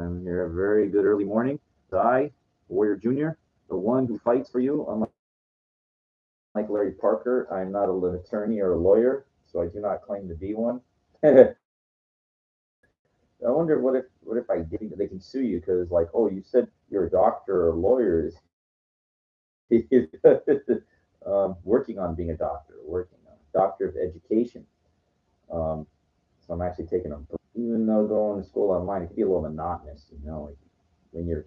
I'm here. A very good early morning. I, Warrior Junior, the one who fights for you. Unlike Larry Parker, I'm not an attorney or a lawyer, so I do not claim to be one. I wonder what if I did. They can sue you because, like, oh, you said you're a doctor or a lawyer. Working on being a doctor, working on doctor of education. Um, so I'm actually taking a. Even though going to school online, it can be a little monotonous, like when you're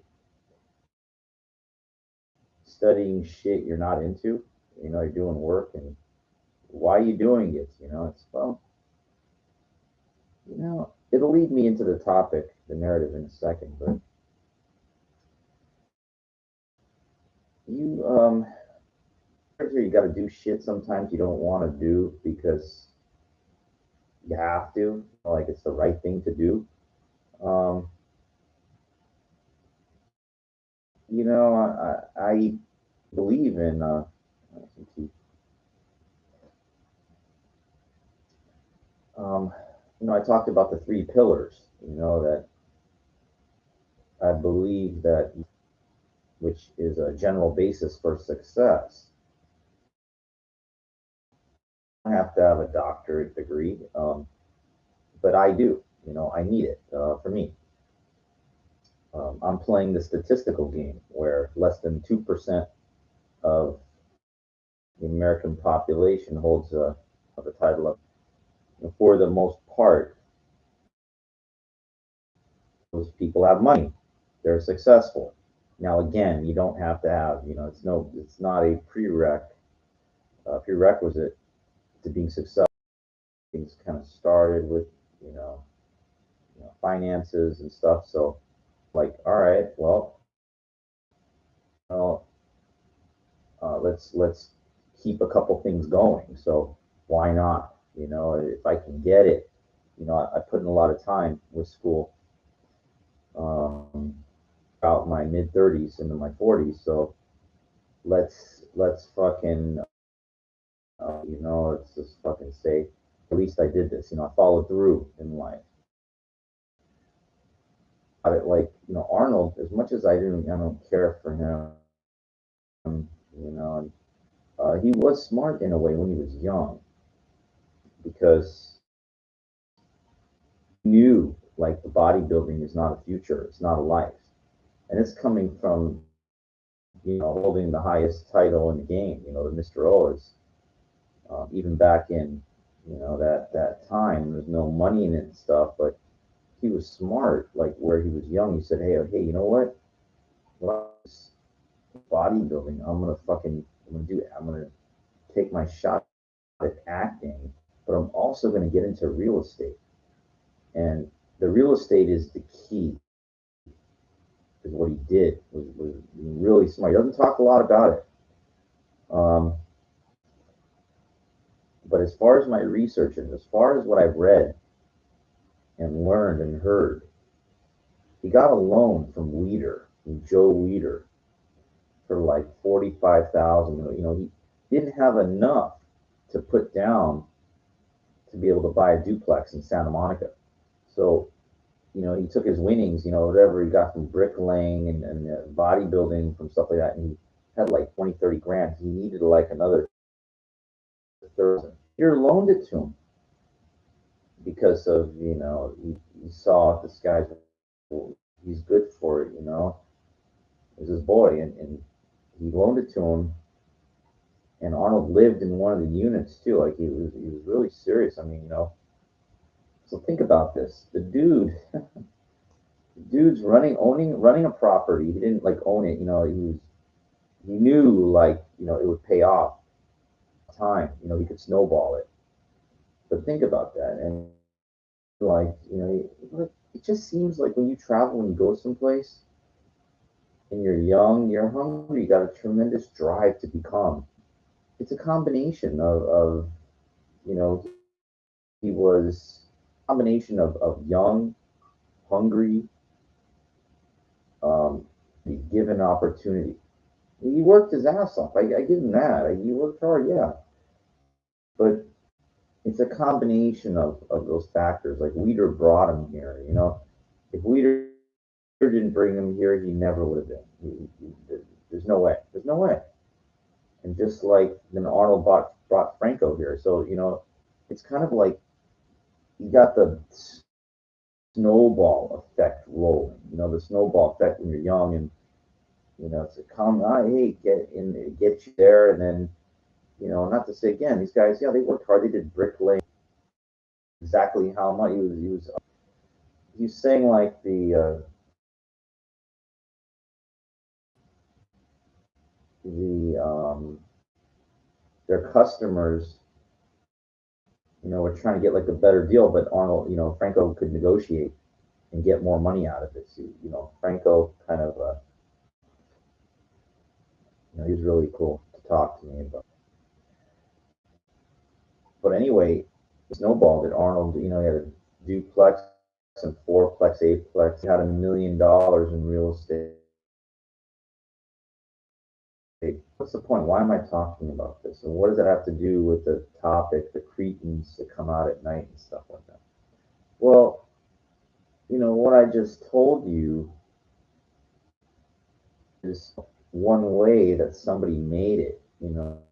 studying shit you're not into, you're doing work, and why are you doing it? It's, well, it'll lead me into the topic, the narrative in a second, but you, you got to do shit sometimes you don't want to do because you have to, like it's the right thing to do. Um, I believe in, um, I talked about the three pillars, that I believe that, which is a general basis for success. I have to have a doctorate degree, but I do. I need it for me. I'm playing the statistical game where less than 2% of the American population holds the title of. For the most part, those people have money. They're successful. Now, again, you don't have to have. It's not a prerequisite to being successful. Things kind of started with, you know, finances and stuff. So, like, all right, well, let's keep a couple things going. So why not? If I can get it, I put in a lot of time with school, um, about my mid 30s into my 40s. So let's fucking, let's just fucking say, at least I did this. I followed through in life. Like, Arnold, as much as I don't care for him, you know, he was smart in a way when he was young because he knew, like, the bodybuilding is not a future, it's not a life, and it's coming from, holding the highest title in the game, the Mr. O is, even back in, that time, there's no money in it and stuff, but he was smart, like where he was young. He said, hey, you know what? Bodybuilding, I'm gonna take my shot at acting, but I'm also gonna get into real estate. And the real estate is the key, is what he did was really smart. He doesn't talk a lot about it. Um, but as far as my research and as far as what I've read and learned and heard, he got a loan from Joe Weider, for like 45,000. He didn't have enough to put down to be able to buy a duplex in Santa Monica. So, he took his winnings, whatever he got from bricklaying and bodybuilding, from stuff like that, and he had like 20, 30 grand. He needed like another 30. He loaned it to him because of, he saw this guy's, he's good for it, it was his boy, and he loaned it to him. And Arnold lived in one of the units too. Like, he was really serious. I mean, So think about this. The dude's running a property. He didn't like own it. He knew, like, it would pay off time. He could snowball it. But think about that. And, like, it just seems like when you travel and you go someplace and you're young, you're hungry, you got a tremendous drive to become. It's a combination of you know, he was a combination of young, hungry, um, given opportunity. He worked his ass off. I give him that. He worked hard, yeah. But it's a combination of those factors. Like, Weeder brought him here. If Weeder didn't bring him here, he never would have been. There's no way. There's no way. And just like then Arnold brought Franco here, so it's kind of like you got the snowball effect rolling. The snowball effect when you're young, and it's a come, hey, get in, get you there, and then not to say again, these guys, yeah, they worked hard. They did bricklaying. Exactly how much he was saying like the their customers, were trying to get like a better deal, but Arnold, Franco could negotiate and get more money out of it. So, Franco kind of, he was really cool to talk to me about. But anyway, snowballed that Arnold, he had a duplex and fourplex, eightplex. He had $1 million in real estate. What's the point? Why am I talking about this? And what does it have to do with the topic, the cretins that come out at night and stuff like that? Well, what I just told you is one way that somebody made it,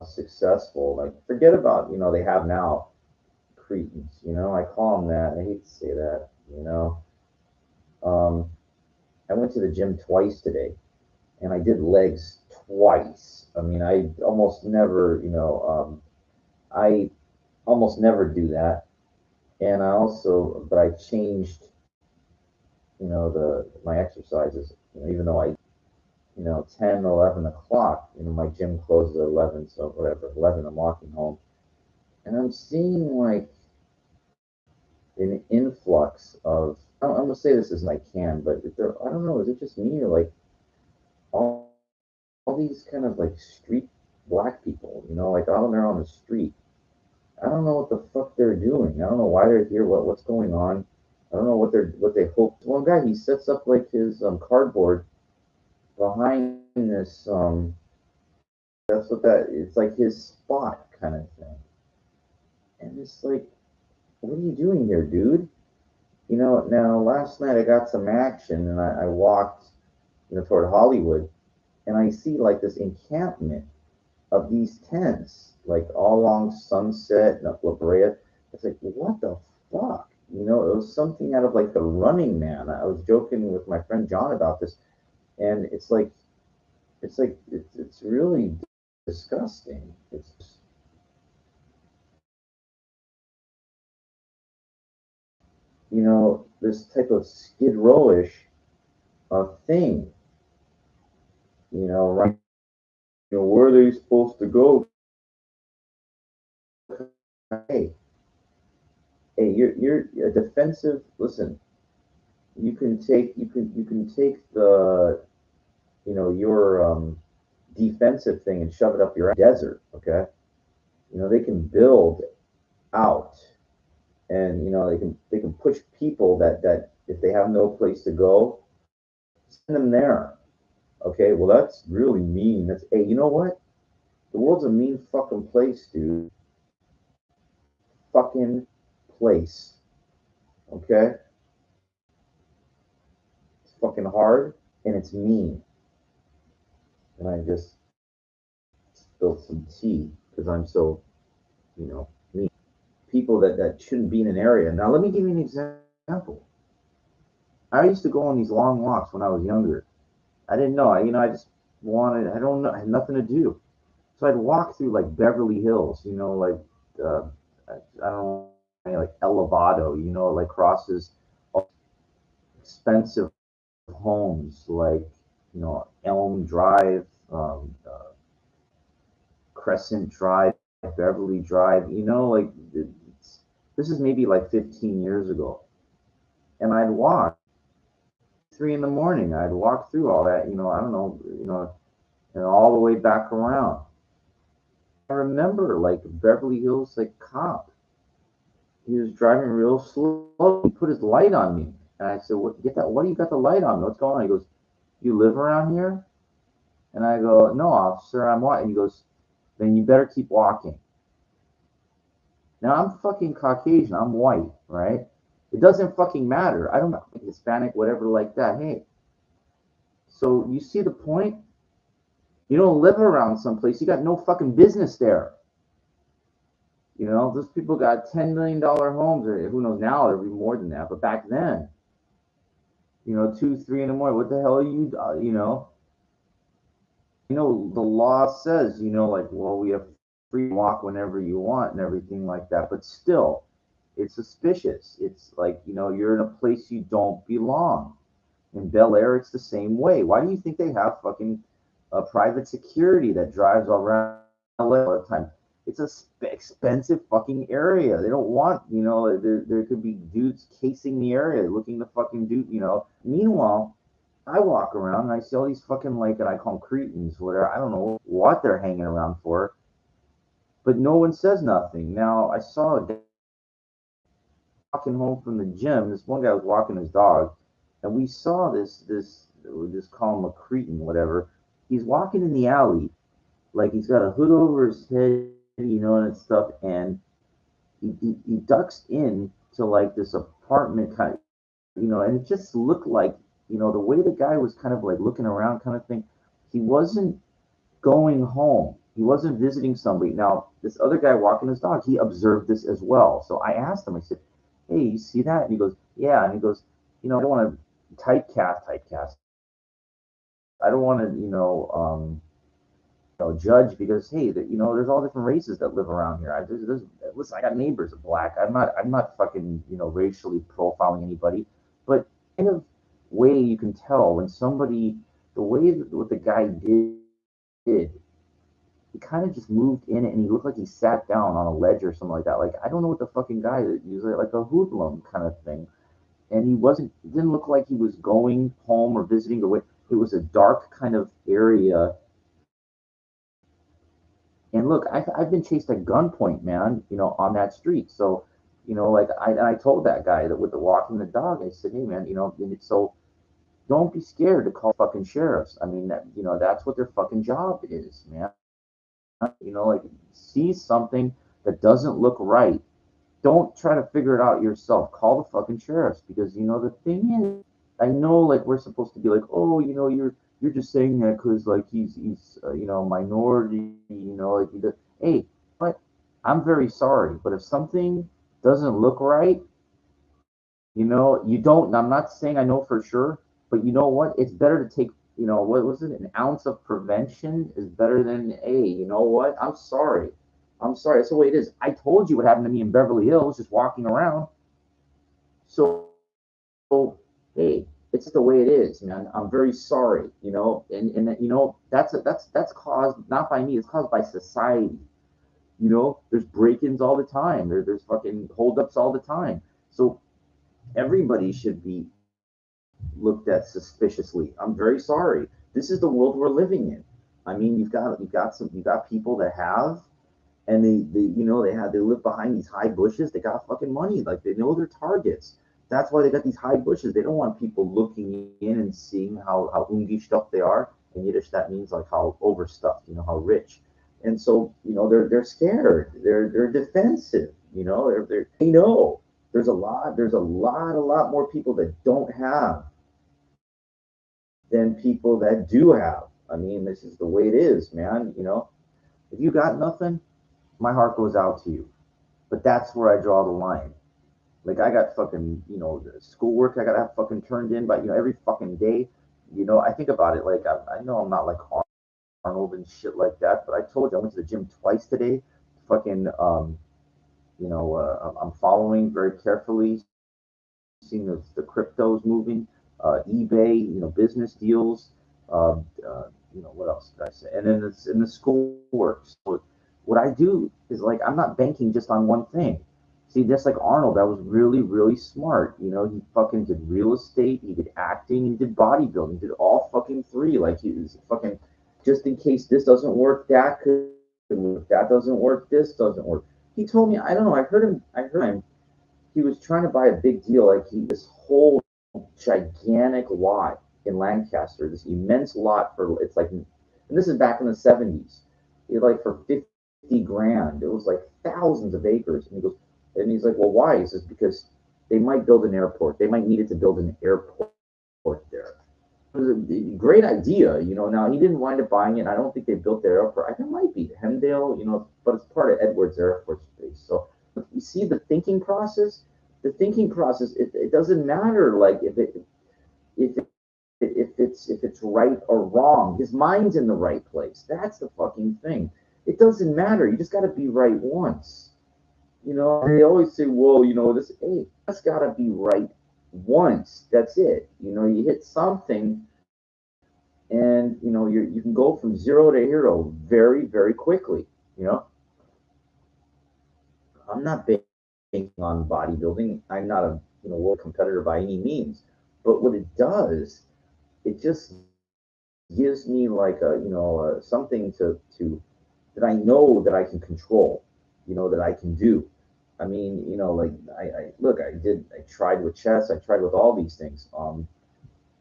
successful. Like, forget about, they have now cretins, I call them that. I hate to say that, Um, I went to the gym twice today and I did legs twice. I mean, I almost never do that. And but I changed, my exercises, even though 10, 11 o'clock, my gym closes at 11, so whatever, 11, I'm walking home. And I'm seeing like an influx of, I'm going to say this as I can, but I don't know, is it just me or like all these kind of like street black people, like out there on the street. I don't know what the fuck they're doing. I don't know why they're here, what's going on. I don't know what they hope. One guy, he sets up like his cardboard behind this that's what that it's like his spot kind of thing. And it's like, what are you doing here, dude? Now last night I got some action and I walked, toward Hollywood, and I see like this encampment of these tents, like all along Sunset and up La Brea. It's like, what the fuck? It was something out of like the Running Man. I was joking with my friend John about this, and it's really disgusting. It's this type of skid rowish thing. Right? Where are they supposed to go? Hey, hey, you're a defensive. Listen, you can take the your defensive thing and shove it up your desert. Okay, they can build out, and they can push people that if they have no place to go, send them there. Okay, well that's really mean. That's, hey, you know what? The world's a mean fucking place, dude. Fucking place. Okay, it's fucking hard and it's mean. And I just spilled some tea because I'm so mean. People that shouldn't be in an area. Now let me give you an example. I used to go on these long walks when I was younger. I didn't know. I just wanted. I don't know. I had nothing to do. So I'd walk through like Beverly Hills. Like I don't know, like Elevado. Like crosses expensive homes like Elm Drive, Crescent Drive, Beverly Drive. Like this is maybe like 15 years ago, and I'd walk 3 in the morning. I'd walk through all that. I don't know. And all the way back around. I remember like Beverly Hills like cop. He was driving real slow. He put his light on me, and I said, "What? Get that? What do you got the light on? What's going on?" He goes, "You live around here?" And I go, "No, officer, I'm what?" And he goes, "Then you better keep walking." Now I'm fucking Caucasian. I'm white, right? It doesn't fucking matter. I don't know, Hispanic, whatever, like that. Hey, So you see the point? You don't live around someplace. You got no fucking business there. You know, those people got $10 million homes, or who knows now, there'll be more than that. But back then, you know, 2, 3 in the morning, what the hell are you, the law says, like, well, we have free walk whenever you want and everything like that. But still, it's suspicious. It's like, you're in a place you don't belong. In Bel Air, it's the same way. Why do you think they have fucking private security that drives all around LA all the time? It's a expensive fucking area. They don't want, there could be dudes casing the area, looking to fucking do. Meanwhile, I walk around and I see all these fucking, like, and I call them cretins, whatever. I don't know what they're hanging around for, but no one says nothing. Now, I saw a guy walking home from the gym. This one guy was walking his dog, and we saw this we just call him a cretin, whatever. He's walking in the alley, like he's got a hood over his head, and stuff, and he ducks in to like this apartment kind of, and it just looked like, the way the guy was kind of like looking around, kind of thing. He wasn't going home. He wasn't visiting somebody. Now, this other guy walking his dog, he observed this as well. So I asked him, I said, "Hey, you see that?" And he goes, "Yeah." And he goes, "I don't want to typecast. I don't want to, judge, because hey, there's all different races that live around here. Listen, I got neighbors of black. I'm not fucking, racially profiling anybody, but kind of way you can tell when somebody, the way that what the guy did, he kind of just moved in it, and he looked like he sat down on a ledge or something like that. Like, I don't know what the fucking guy that usually like a hoodlum kind of thing. And he didn't look like he was going home or visiting or what. It was a dark kind of area. And look, I've been chased at gunpoint, man, on that street. So, like I told that guy that with the walking the dog, I said, hey, man, so don't be scared to call fucking sheriffs. I mean, that's what their fucking job is, man. Like, see something that doesn't look right. Don't try to figure it out yourself. Call the fucking sheriffs, because the thing is, I know, like, we're supposed to be like, oh, you're just saying that because, like, he's minority, like he does. Hey, but I'm very sorry, but if something doesn't look right, you don't. I'm not saying I know for sure, but you know what? It's better to take, what was it? An ounce of prevention is better than, hey, you know what? I'm sorry. I'm sorry. That's the way it is. I told you what happened to me in Beverly Hills, just walking around. So, hey, it's the way it is, man. I'm very sorry, and that's caused not by me. It's caused by society. There's break-ins all the time. There's fucking holdups all the time. So everybody should be looked at suspiciously. I'm very sorry. This is the world we're living in. I mean, you've got people that have, and they live behind these high bushes. They got fucking money. Like, they know their targets. That's why they got these high bushes. They don't want people looking in and seeing how ungestuft they are. In Yiddish, that means like how overstuffed, how rich. And so, they're scared. They're defensive. They know there's a lot more people that don't have than people that do have. I mean, this is the way it is, man. If you got nothing, my heart goes out to you. But that's where I draw the line. Like, I got fucking, schoolwork I gotta have fucking turned in by, every fucking day. I think about it, like, I know I'm not like Arnold and shit like that, but I told you I went to the gym twice today. Fucking, I'm following very carefully, seeing the cryptos moving, eBay, business deals. What else did I say? And then it's in the schoolwork. So what I do is, like, I'm not banking just on one thing. See, just like Arnold, that was really, really smart. He fucking did real estate, he did acting, he did bodybuilding, he did all fucking three. Like, he was fucking, just in case this doesn't work, that could work. That doesn't work, this doesn't work. He told me, I don't know, I heard him, he was trying to buy a big deal, like, this whole gigantic lot in Lancaster, this immense lot for, it's like, and this is back in the 70s. It, like, for 50 grand. It was like thousands of acres. And he's like, well, why? He says, because they might build an airport. They might need it to build an airport there. was a great idea. Now he didn't wind up buying it. I don't think they built the airport. I think it might be Hemdale, but it's part of Edwards Air Force Base. So you see the thinking process. The thinking process. It doesn't matter like if it, if it's right or wrong. His mind's in the right place. That's the fucking thing. It doesn't matter. You just got to be right once. They always say, well, this, hey, that's got to be right once. That's it. You hit something, and you can go from zero to hero very, very quickly. You know, I'm not big on bodybuilding. I'm not a world competitor by any means, but what it does, it just gives me like a something to that I know that I can control, that I can do. I mean, like I look, I tried with chess, I tried with all these things.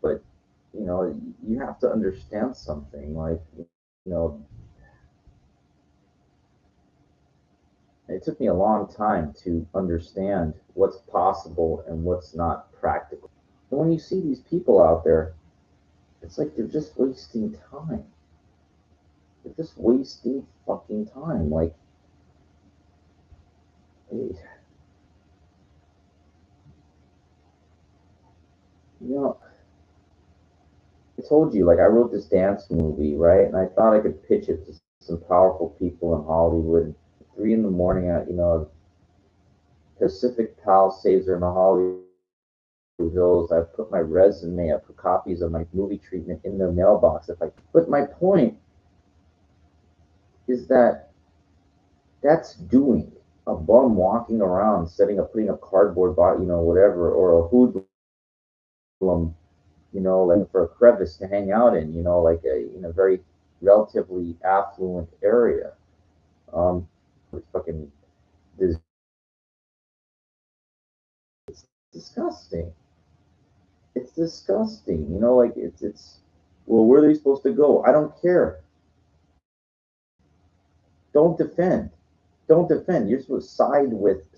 But you have to understand something. Like, know, it took me a long time to understand what's possible and what's not practical. And when you see these people out there, it's like they're just wasting time. They're just wasting fucking time. Like, you know, I told you, like, I wrote this dance movie, right? And I thought I could pitch it to some powerful people in Hollywood. 3 in the morning, Pacific Palisades are in the Hollywood Hills. I put my resume, I put copies of my movie treatment in their mailbox. But my point is that that's doing. A bum walking around, putting up cardboard, whatever, or a hoodlum, like for a crevice to hang out in, like in a very relatively affluent area. It's fucking disgusting. It's disgusting. Like it's. Well, where are they supposed to go? I don't care. Don't defend. Don't defend. You're supposed to side with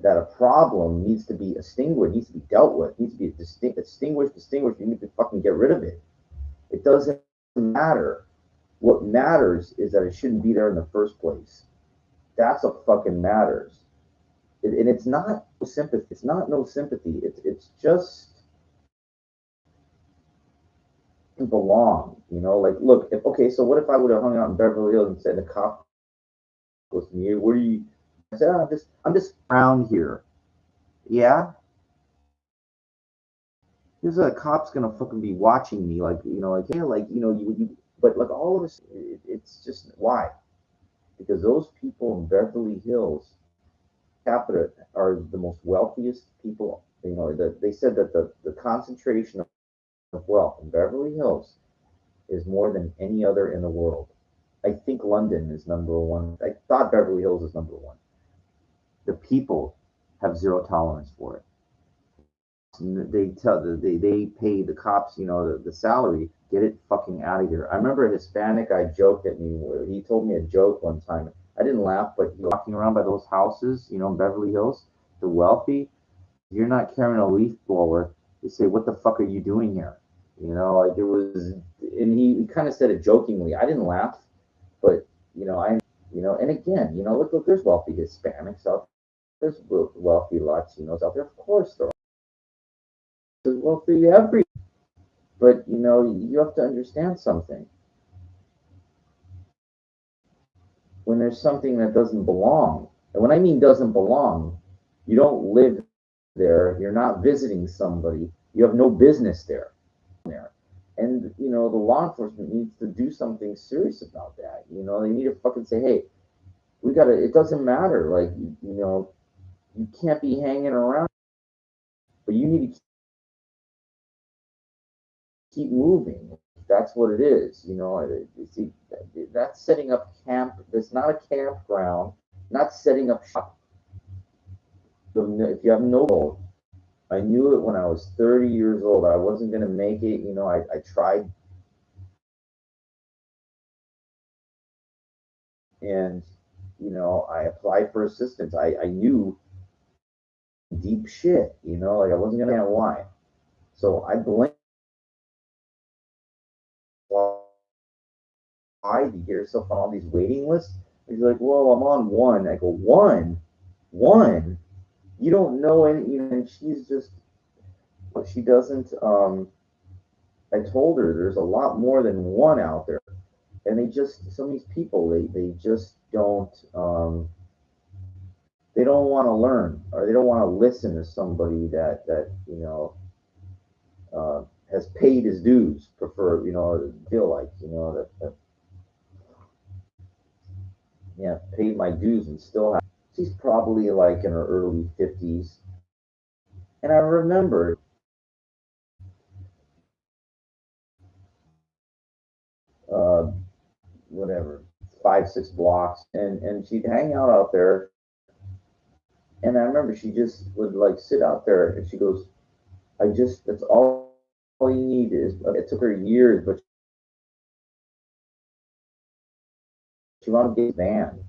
that a problem needs to be extinguished, needs to be dealt with, needs to be extinguished. You need to fucking get rid of it. It doesn't matter. What matters is that it shouldn't be there in the first place. That's what fucking matters. And it's not no sympathy. It's not no sympathy. It's just belong. Like, look, okay, so what if I would have hung out in Beverly Hills and said the cop goes to me, where are you? I said, oh, I'm just around here. Yeah, there's a cop's gonna fucking be watching me, like, like, yeah, like, but like all of us, it's just why? Because those people in Beverly Hills, capita, are the most wealthiest people. They said that the concentration of wealth in Beverly Hills is more than any other in the world. I think London is number one. I thought Beverly Hills is number one. The people have zero tolerance for it. They pay the cops, the salary. Get it fucking out of here. I remember a Hispanic guy joked at me. He told me a joke one time. I didn't laugh, but he was walking around by those houses, in Beverly Hills, the wealthy. If you're not carrying a leaf blower, they say, "What the fuck are you doing here?" Like, it was, and he kind of said it jokingly. I didn't laugh, but and again, look, there's wealthy Hispanics out there. There's wealthy Latinos out there. Of course, there's wealthy every. But you have to understand something. When there's something that doesn't belong, and when I mean doesn't belong, you don't live there. You're not visiting somebody. You have no business there. And the law enforcement needs to do something serious about that. They need to fucking say, hey, we gotta. It doesn't matter. Like, you can't be hanging around, but you need to keep moving. That's what it is. See, that's setting up camp. It's not a campground. Not setting up shop. If you have no goal, I knew it when I was 30 years old. I wasn't going to make it. I tried, and I applied for assistance. I knew deep shit. Like, I wasn't going to know why. So I blame why you get yourself on all these waiting lists. He's like, well, I'm on one. I go, one. You don't know any, and she's just, she doesn't. I told her there's a lot more than one out there, and they just, some of these people, they just don't. They don't want to learn, or they don't want to listen to somebody that uh, has paid his dues. Prefer, feel like, that yeah, paid my dues and still have. She's probably like in her early 50s. And I remember, uh, whatever, 5, 6 blocks, and she'd hang out there. And I remember she just would like sit out there, and she goes, I just, that's all you need is, it took her years, but she wanted to get a van.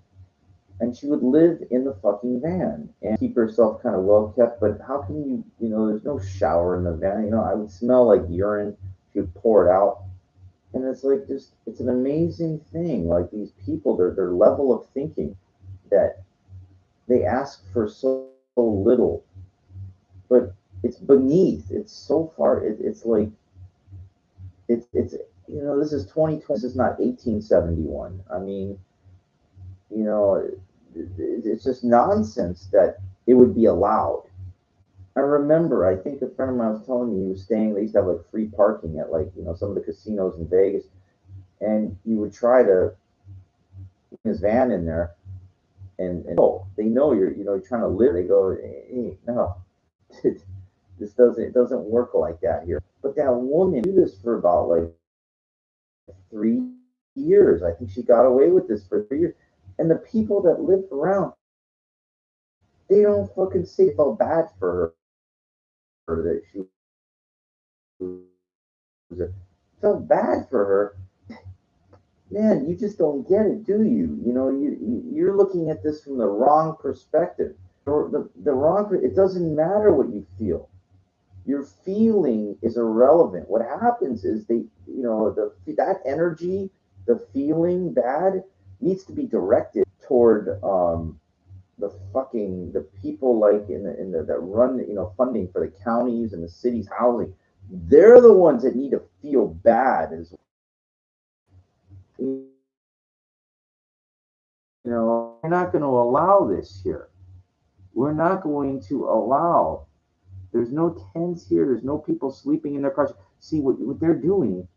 And she would live in the fucking van and keep herself kind of well kept. But how can there's no shower in the van. I would smell like urine. She would pour it out. And it's like, just, it's an amazing thing. Like, these people, their level of thinking, that they ask for so little, but it's beneath. It's so far. It's like, it's this is 2020. This is not 1871. I mean, you know, it's just nonsense that it would be allowed. I remember, I think a friend of mine was telling me he was staying. They used to have like free parking at, like, some of the casinos in Vegas, and you would try to bring his van in there, and oh, they know you're trying to live. They go, hey, no, this doesn't it doesn't work like that here. But that woman do this for about like 3 years. I think she got away with this for 3 years, and the people that live around, they don't fucking say, felt bad for her that she was felt bad for her. Man, you just don't get it, do you? You're looking at this from the wrong perspective. Or the wrong. It doesn't matter what you feel. Your feeling is irrelevant. What happens is that energy, the feeling bad, needs to be directed toward the people, like in the that run funding for the counties and the cities housing. They're the ones that need to feel bad as well. We're not going to allow this here. We're not going to allow. There's no tents here. There's no people sleeping in their cars. See what they're doing.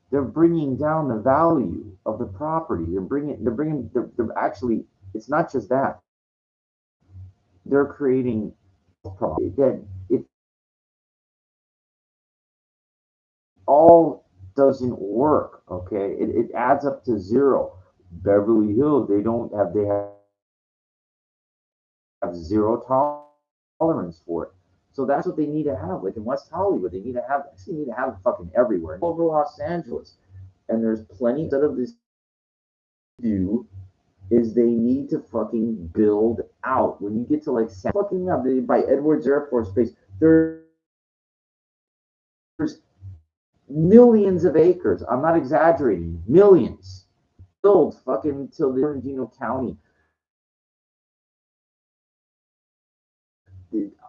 They're bringing down the value of the property. They're actually. It's not just that. They're creating property that it all doesn't work. Okay, it adds up to zero. Beverly Hills, they have zero tolerance for it. So that's what they need to have. Like in West Hollywood, they need to have fucking everywhere. All over Los Angeles. And there's plenty of this do is they need to fucking build out. When you get to like fucking up by Edwards Air Force Base, there's millions of acres. I'm not exaggerating. Millions. Build fucking till the Bernardino County.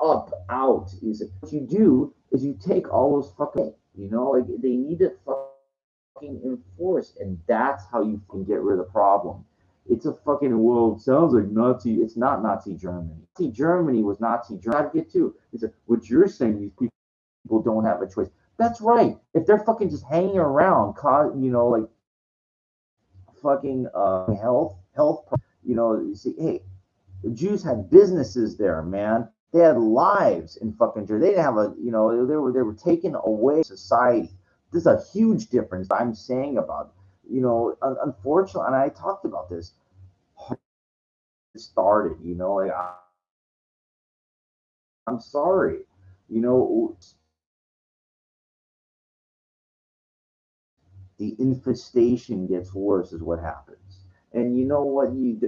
Up, out. What you do is you take all those fucking, like they need to fucking enforce, and that's how you can get rid of the problem. It's a fucking, well, it sounds like Nazi. It's not Nazi Germany. Nazi Germany was Nazi Germany. I get too. It's like, what you're saying, these people don't have a choice. That's right. If they're fucking just hanging around, like fucking health, you see, hey, the Jews had businesses there, man. They had lives in fucking Jersey. They didn't have they were taken away from society. This is a huge difference I'm saying about, unfortunately, and I talked about this. It started, like I'm sorry, you know, the infestation gets worse is what happens. And you know what, you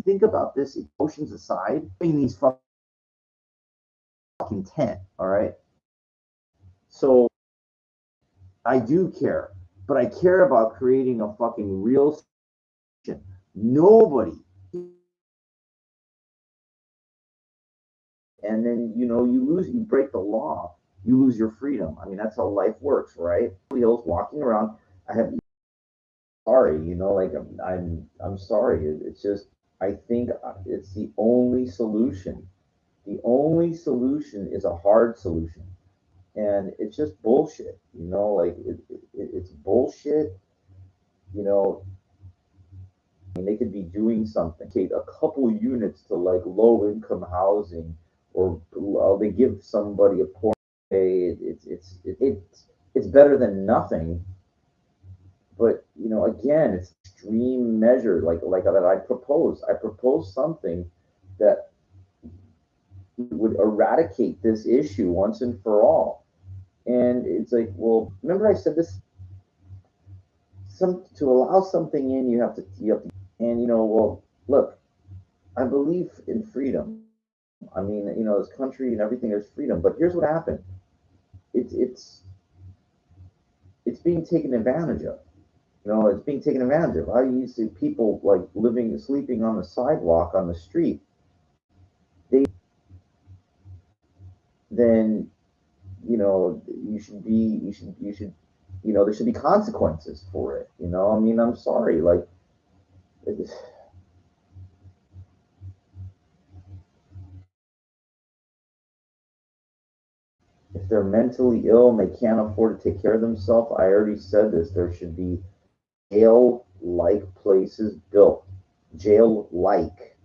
think about this, emotions aside, these fucking tent, all right? So I do care, but I care about creating a fucking real solution. Nobody. And then, you break the law, you lose your freedom. I mean, that's how life works, right? Wheels walking around. I have sorry, like I'm sorry. It's just I think it's the only solution. The only solution is a hard solution, and it's just bullshit. Like it's bullshit. You know, I mean, they could be doing something. Okay, a couple units to like low income housing, or they give somebody a poor. It's better than nothing. But again, it's extreme measure like that. I propose something that would eradicate this issue once and for all. And it's like, well, remember I said this, some to allow something in, you have to, and well, look, I believe in freedom. I mean, this country and everything, there's freedom. But here's what happened. It's being taken advantage of. It's being taken advantage of. I used to see people like sleeping on the sidewalk on the street. They then, there should be consequences for it. I mean, I'm sorry, like, if they're mentally ill and they can't afford to take care of themselves, I already said this. There should be jail-like places built. Jail-like,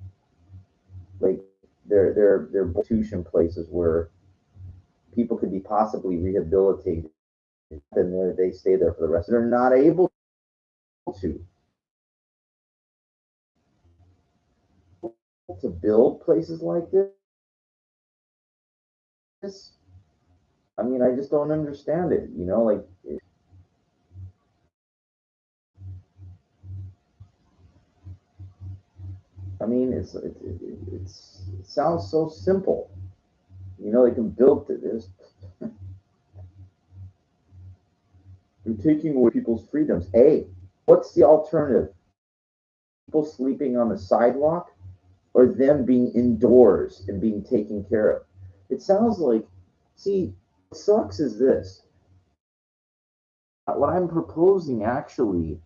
they're institution places where people could be possibly rehabilitated, and they stay there for the rest. They're not able to build places like this. I mean, I just don't understand it. Like, I mean, it sounds so simple. They can build this. You're taking away people's freedoms. Hey, what's the alternative? People sleeping on the sidewalk, or them being indoors and being taken care of? It sounds like, see, what sucks is this. What I'm proposing actually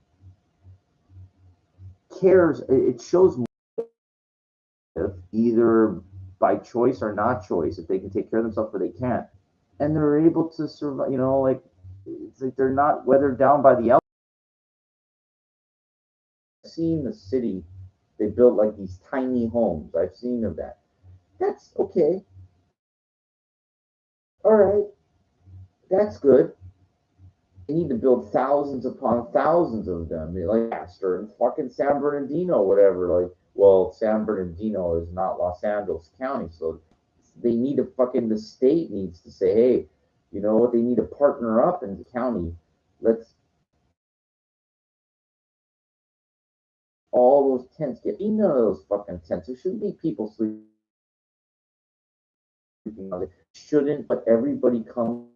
cares. It shows either by choice or not choice, if they can take care of themselves or they can't, and they're able to survive. Like, it's like they're not weathered down by the elements. I've seen the city, they built like these tiny homes. I've seen of that. That's okay. All right, that's good. They need to build thousands upon thousands of them, like Astor and fucking San Bernardino, whatever. Like, well, San Bernardino is not Los Angeles County, so they need to the state needs to say, hey, you know what? They need to partner up in the county. Let's all those tents get none of those fucking tents. There shouldn't be people sleeping on it. Shouldn't, but everybody come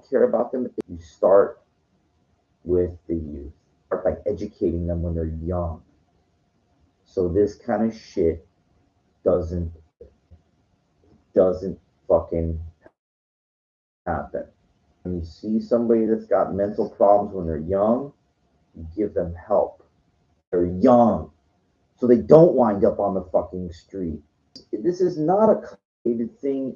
care about them. You start with the youth. Start by educating them when they're young. So this kind of shit doesn't doesn't fucking happen. When you see somebody that's got mental problems when they're young, you give them help. They're young, so they don't wind up on the fucking street. This is not a complicated thing.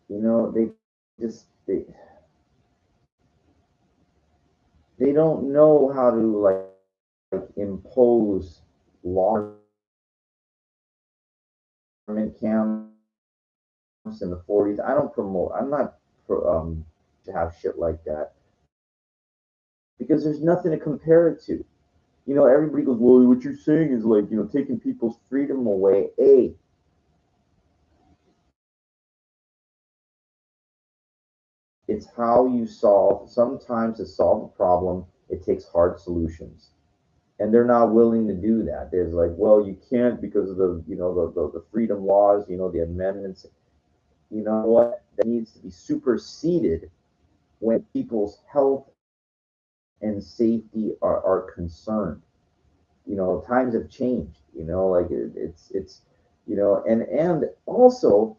They just they don't know how to like impose law camps in the 40s. I don't promote. I'm not to have shit like that because there's nothing to compare it to. Everybody goes, well, what you're saying is like, taking people's freedom away. A, it's how you solve. Sometimes to solve a problem, it takes hard solutions, and they're not willing to do that. There's like, well, you can't because of the the freedom laws, the amendments. You know what? That needs to be superseded when people's health and safety are concerned. Times have changed. Like it's and also,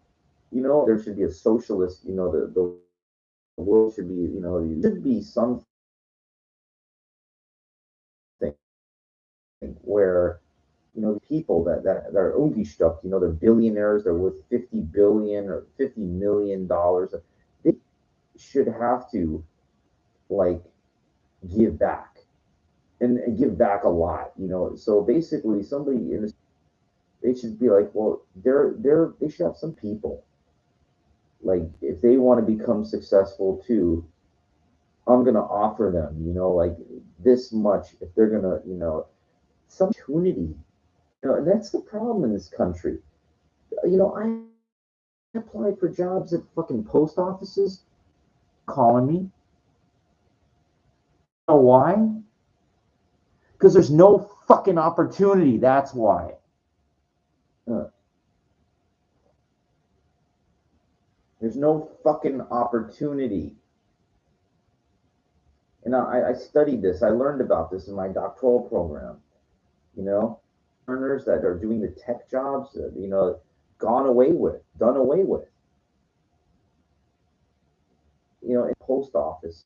there should be a socialist. The world should be, there should be something where people that are umgestuck, they're billionaires, they're worth 50 billion or $50 million. They should have to like give back and give back a lot. So basically, somebody in this, they should be like, well, they should have some people like if they want to become successful too. I'm gonna offer them, like this much if they're gonna, some opportunity. And that's the problem in this country. I applied for jobs at fucking post offices, calling me. You know why? Because there's no fucking opportunity. That's why. Uh, there's no fucking opportunity. And I studied this. I learned about this in my doctoral program. You know, learners that are doing the tech jobs, gone away with, done away with. In post office,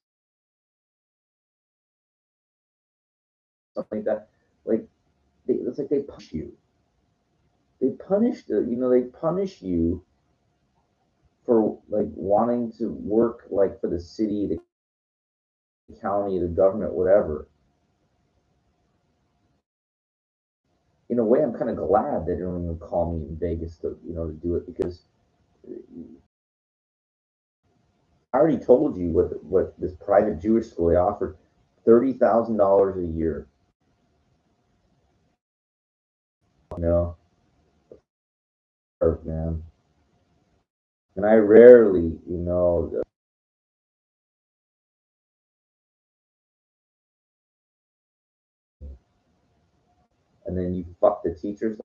something like that. Like, it's like they punish you. They punish you for like wanting to work like for the city, the county, the government, whatever. In a way, I'm kind of glad they don't even call me in Vegas to do it, because I already told you what this private Jewish school they offered $30,000 a year. You know, man. And I rarely, and then you fuck the teachers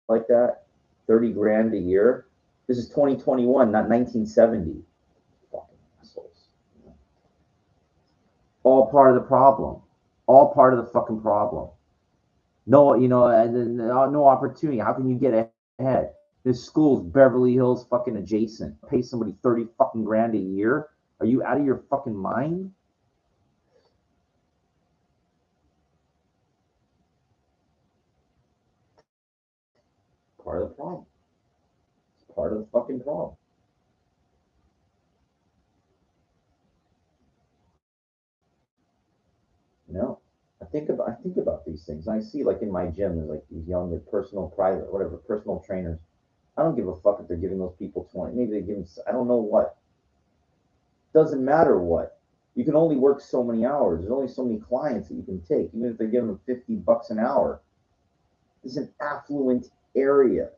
like that, 30 grand a year. This is 2021, not 1970. Fucking assholes. All part of the problem. All part of the fucking problem. No, no opportunity. How can you get ahead? This school's Beverly Hills fucking adjacent. Pay somebody 30 fucking grand a year? Are you out of your fucking mind? Part of the problem. It's part of the fucking problem. You know, I think about these things. I see like in my gym, there's like these young, personal, private, whatever, personal trainers. I don't give a fuck if they're giving those people 20. Maybe they give them, I don't know what. Doesn't matter what. You can only work so many hours. There's only so many clients that you can take, even if they're giving them $50 an hour. This is an affluent area.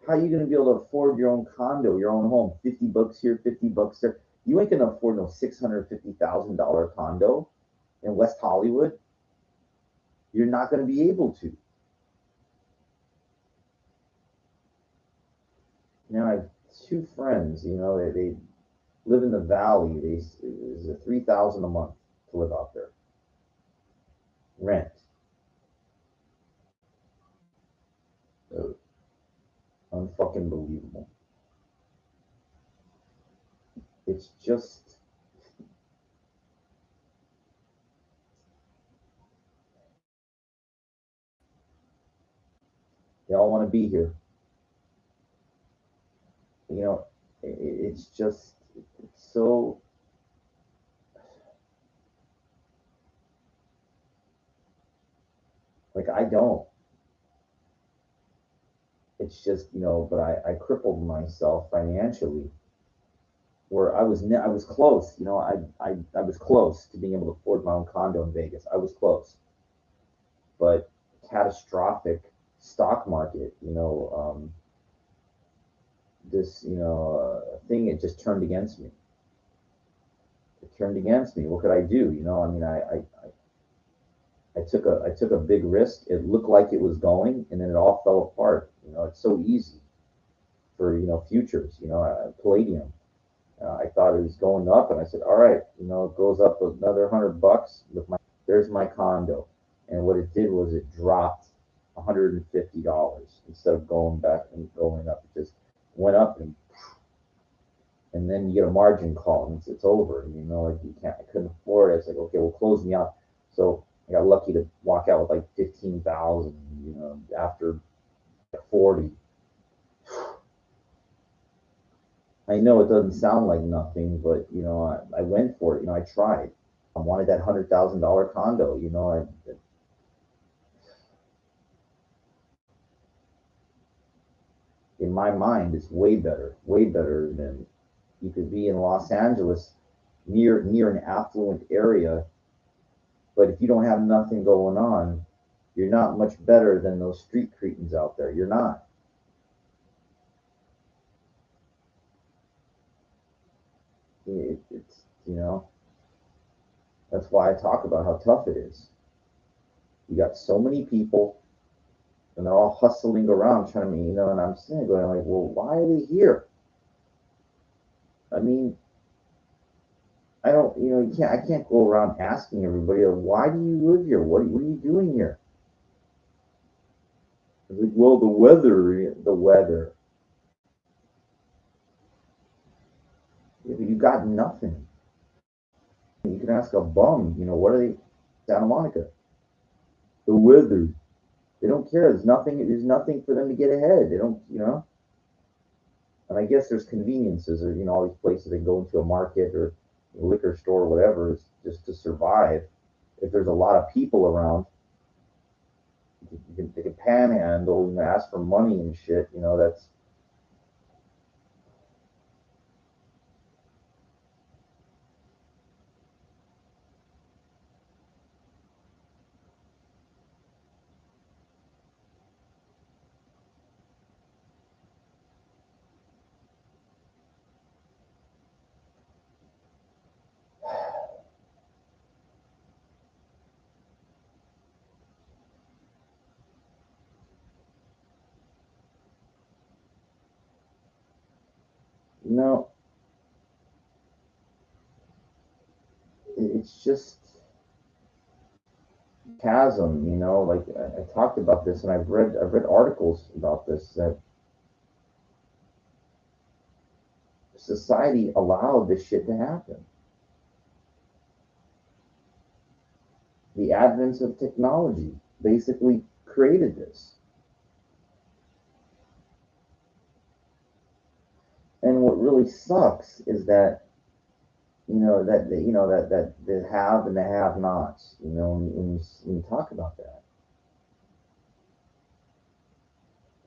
How are you going to be able to afford your own condo, your own home? $50 here, $50 there. You ain't going to afford no $650,000 condo in West Hollywood. You're not going to be able to. Now I have two friends. They live in the valley. It's a 3,000 a month to live out there. Rent. So, unfucking believable. It's just they all want to be here. You know, it's just it's so like I don't. It's just but I crippled myself financially where I was close. I was close to being able to afford my own condo in Vegas. I was close, but catastrophic stock market. This thing, it just turned against me. it turned against me. What could I do? I mean, I took a big risk. It looked like it was going, and then it all fell apart. It's so easy for futures. Palladium. I thought it was going up, and I said, all right, it goes up another $100 with my. There's my condo, and what it did was it dropped $150 instead of going back and going up. It just went up, and then you get a margin call, and it's over. And like you can't. I couldn't afford it. It's like, okay, well, close me out. So I got lucky to walk out with like 15,000. After 40. I know it doesn't sound like nothing, but I went for it. I tried. I wanted that $100,000 condo. In my mind, it's way better than you could be in Los Angeles, near an affluent area. But if you don't have nothing going on, you're not much better than those street cretins out there. You're not. It's that's why I talk about how tough it is. You got so many people, and they're all hustling around trying to, and I'm sitting there going like, well, why are they here? I mean, I don't, I can't go around asking everybody, why do you live here? What are you doing here? Like, well, the weather. Yeah, but you got nothing. You can ask a bum, what are they? Santa Monica. The weather. They don't care. There's nothing for them to get ahead. They don't. And I guess there's conveniences, or all these places they go into a market or a liquor store or whatever, just to survive. If there's a lot of people around, they can panhandle and ask for money and shit. That's you know, it's just chasm. Like I talked about this, and I've read articles about this, that society allowed this shit to happen. The advent of technology basically created this. And what really sucks is that that the have and the have-nots. When you talk about that,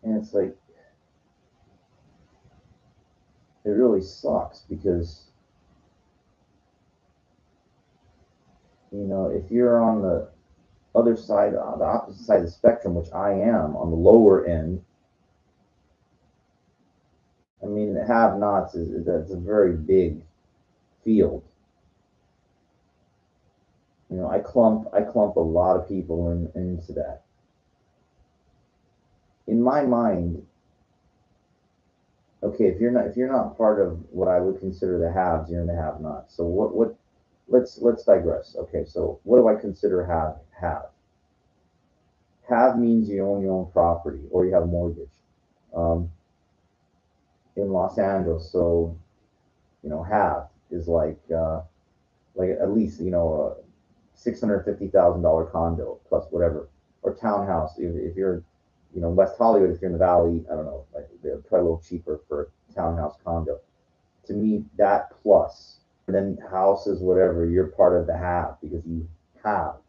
and it's like it really sucks because if you're on the other side, the opposite side of the spectrum, which I am on the lower end. I mean, the have-nots that's a very big field. I clump a lot of people into that. In my mind, okay, if you're not part of what I would consider the haves, you're in the have-nots. So what let's digress. Okay, so what do I consider have? Have means you own your own property or you have a mortgage. Um, in Los Angeles, so have is like at least $650,000 condo plus whatever, or townhouse. If you're West Hollywood, if you're in the Valley, I don't know, like they're probably a little cheaper for a townhouse condo. To me, that plus, and then houses, whatever, you're part of the have because you have.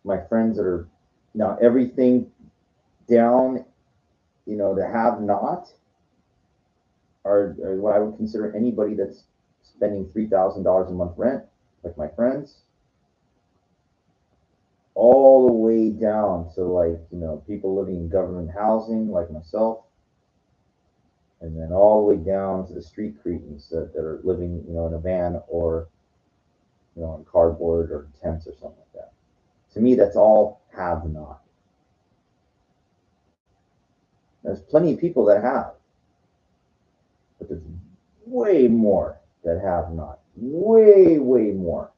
My friends that are now everything down, the have not are what I would consider anybody that's spending $3,000 a month rent, like my friends, all the way down to like people living in government housing, like myself. and then all the way down to the street cretins that are living, in a van or, in cardboard or tents or something like that. To me, that's all have not. There's plenty of people that have, but there's way more that have not. Way, way more.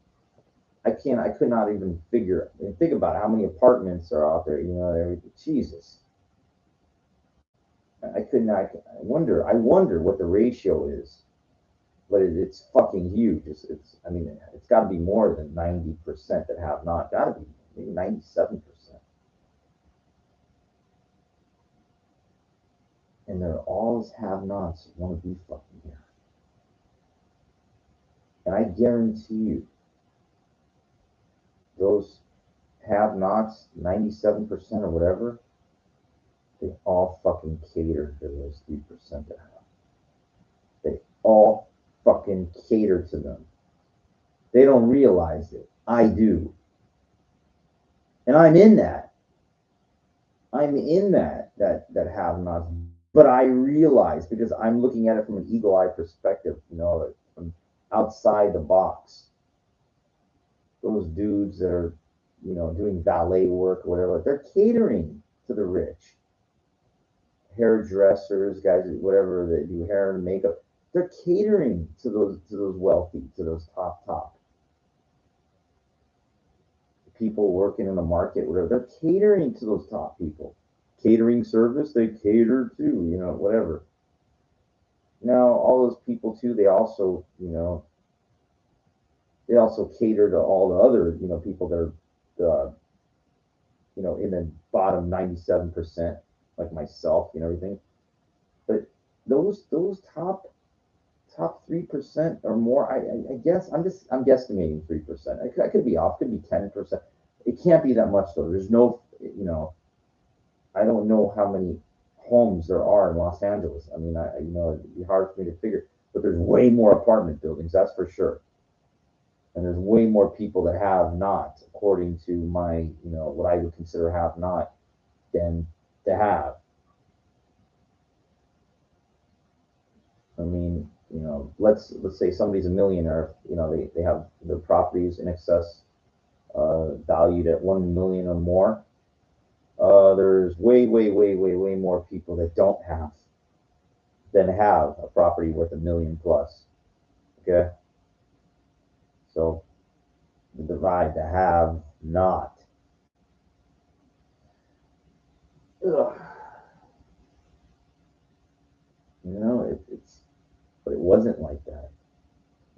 I could not even figure, and think about how many apartments are out there, everything. Jesus. I could not, I wonder what the ratio is, but it's fucking huge. I mean, it's got to be more than 90% that have not. Got to be maybe 97%. And they're all have-nots want to be fucking here. And I guarantee you, those have-nots, 97% or whatever, they all fucking cater to those 3% that have. They all fucking cater to them. They don't realize it. I do. And I'm in that. I'm in that have-nots. But I realize, because I'm looking at it from an eagle eye perspective, from outside the box. Those dudes that are, doing valet work or whatever, they're catering to the rich. Hairdressers, guys, whatever they do, hair and makeup, they're catering to those wealthy, to those top people working in the market, whatever. They're catering to those top people. Catering service, they cater to, whatever. Now, all those people too, they also cater to all the other, people that are, in the bottom 97%, like myself and everything. But those top 3% or more, I guess I'm guesstimating 3%. I could be off, could be 10%. It can't be that much though. There's no, I don't know how many homes there are in Los Angeles. I mean, it'd be hard for me to figure, but there's way more apartment buildings, that's for sure. And there's way more people that have not, according to my, what I would consider have not, than to have. I mean, let's say somebody's a millionaire. They have their properties in excess, valued at 1 million or more. There's way, way, way, way, way more people that don't have than have a property worth 1 million plus. Okay, so the divide to have not. Ugh. It's, but it wasn't like that.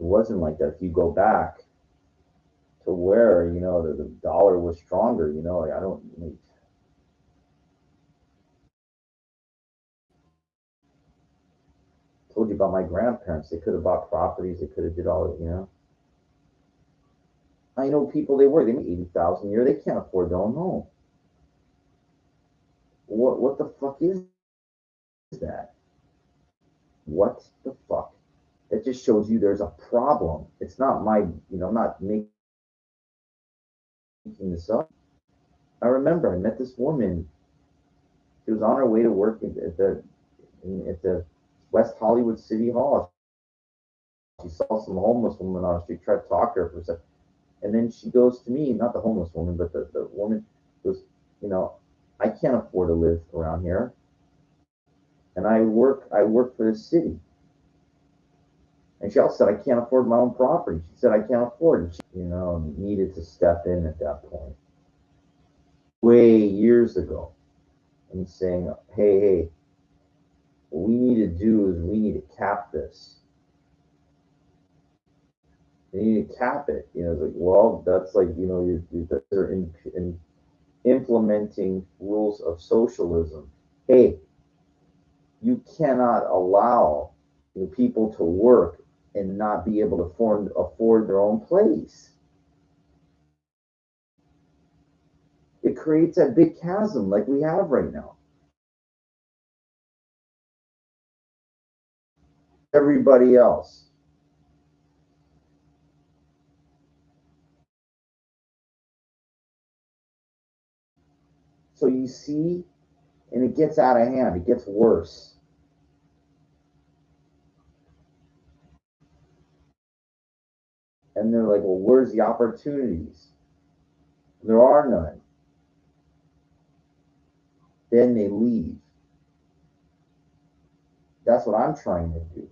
It wasn't like that. If you go back to where the dollar was stronger, like, I don't. Told you about my grandparents. They could have bought properties. They could have did all it. I know people. They make 80,000 a year. They can't afford their own home. What the fuck is that? What the fuck? It just shows you there's a problem. It's not I'm not making this up. I remember I met this woman. She was on her way to work at the West Hollywood City Hall. She saw some homeless woman on the street, tried to talk to her for a second. And then she goes to me, not the homeless woman, but the woman goes, you know, I can't afford to live around here. And I work for the city. And she also said, I can't afford my own property. She said, I can't afford it. She, needed to step in at that point. Way years ago. And saying, hey, what we need to do is we need to cap this. We need to cap it. It's like, well, that's like, they're in implementing rules of socialism. Hey, you cannot allow people to work and not be able to afford their own place. It creates that big chasm like we have right now. Everybody else. So you see, and it gets out of hand. It gets worse. And they're like, well, where's the opportunities? There are none. Then they leave. That's what I'm trying to do.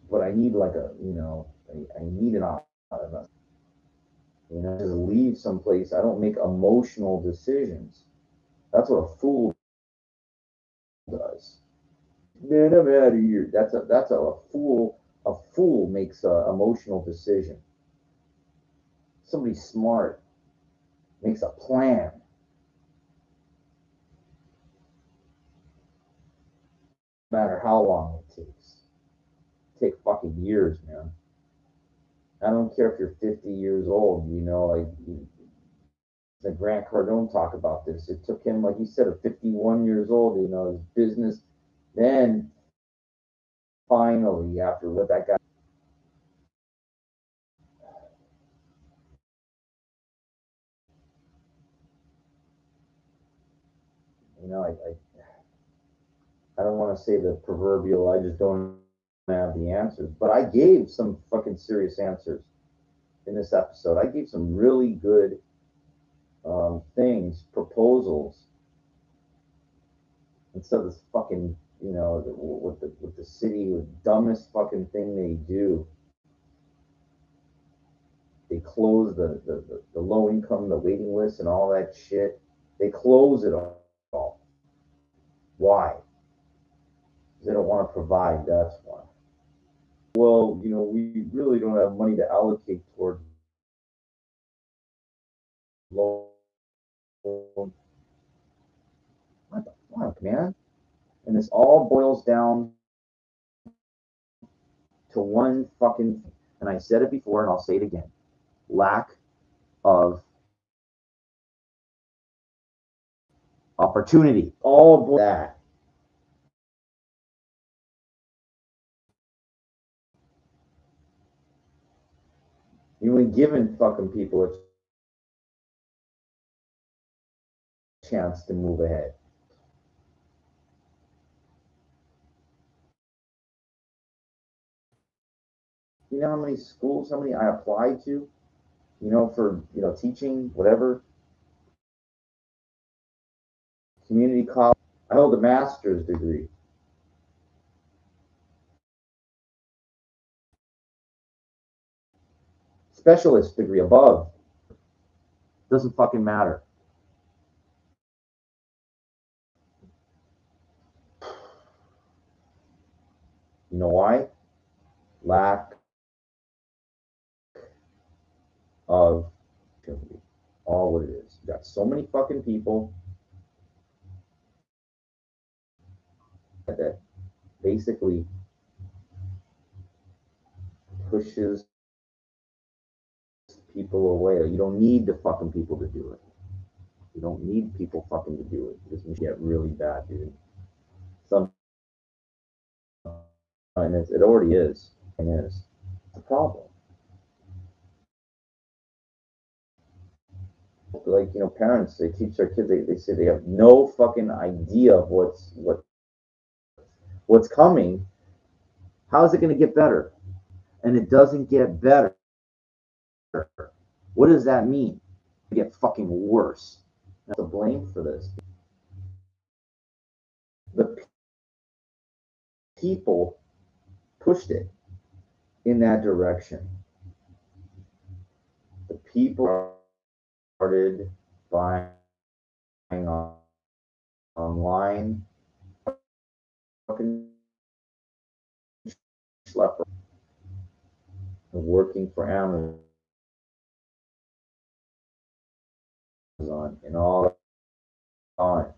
But I need like I need an option. Just leave someplace. I don't make emotional decisions. That's what a fool does. Man, I'm out of here. That's a fool. A fool makes an emotional decision. Somebody smart makes a plan, no matter how long it takes. Take fucking years, man. I don't care if you're 50 years old. Like the Grant Cardone talk about this. It took him, like he said, at 51 years old. His business. Then finally, after what that guy, I don't want to say the proverbial. I just don't have the answers, but I gave some fucking serious answers in this episode. I gave some really good things, proposals, instead of this fucking, with the city, the dumbest fucking thing they do. They close the low income, the waiting list, and all that shit. They close it all. Why? Because they don't want to provide. That's why. Well, we really don't have money to allocate towards loan. What the fuck, man? And this all boils down to one fucking thing. And I said it before and I'll say it again. Lack of opportunity. All that. You ain't giving fucking people a chance to move ahead. You know how many schools, how many I applied to, for, teaching, whatever, community college. I hold a master's degree, specialist degree above. Doesn't fucking matter. You know why? Lack of opportunity. All what it is. You got so many fucking people that basically pushes people away. You don't need the fucking people to do it. You don't need people fucking to do it. This machine get really bad, dude. Some and it already is. And is. It's a problem. Like, parents, they teach their kids, they say they have no fucking idea of what's coming. How is it gonna get better? And it doesn't get better. What does that mean? It get fucking worse. That's the blame for this. The people pushed it in that direction. The people started buying online, fucking schlepper, working for Amazon and all on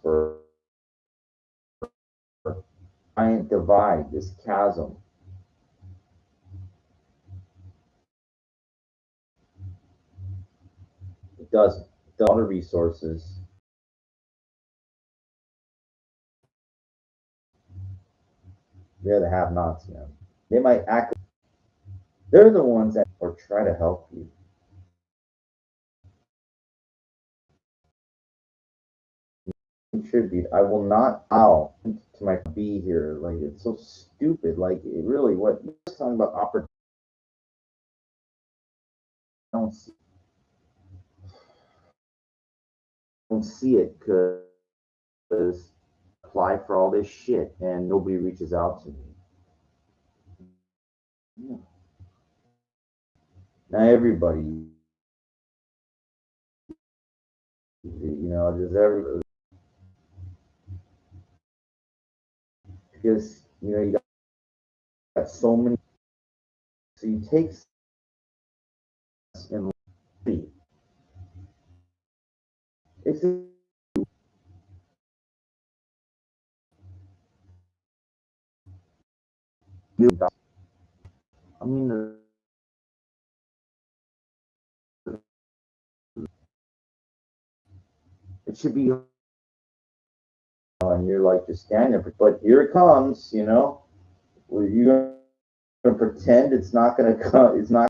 for giant divide, this chasm. It doesn't. The other resources, they're the have-nots, man. They might act. They're the ones that or try to help you. contribute. I will not allow to my be here. Like it's so stupid. Like it really, what you're talking about opportunity. I don't see it because apply for all this shit and nobody reaches out to me. Yeah. Now everybody, just every because you got so many. So you take in it's I mean, it should be, and you're like just standing there, but here it comes. Were you gonna pretend it's not gonna come? It's not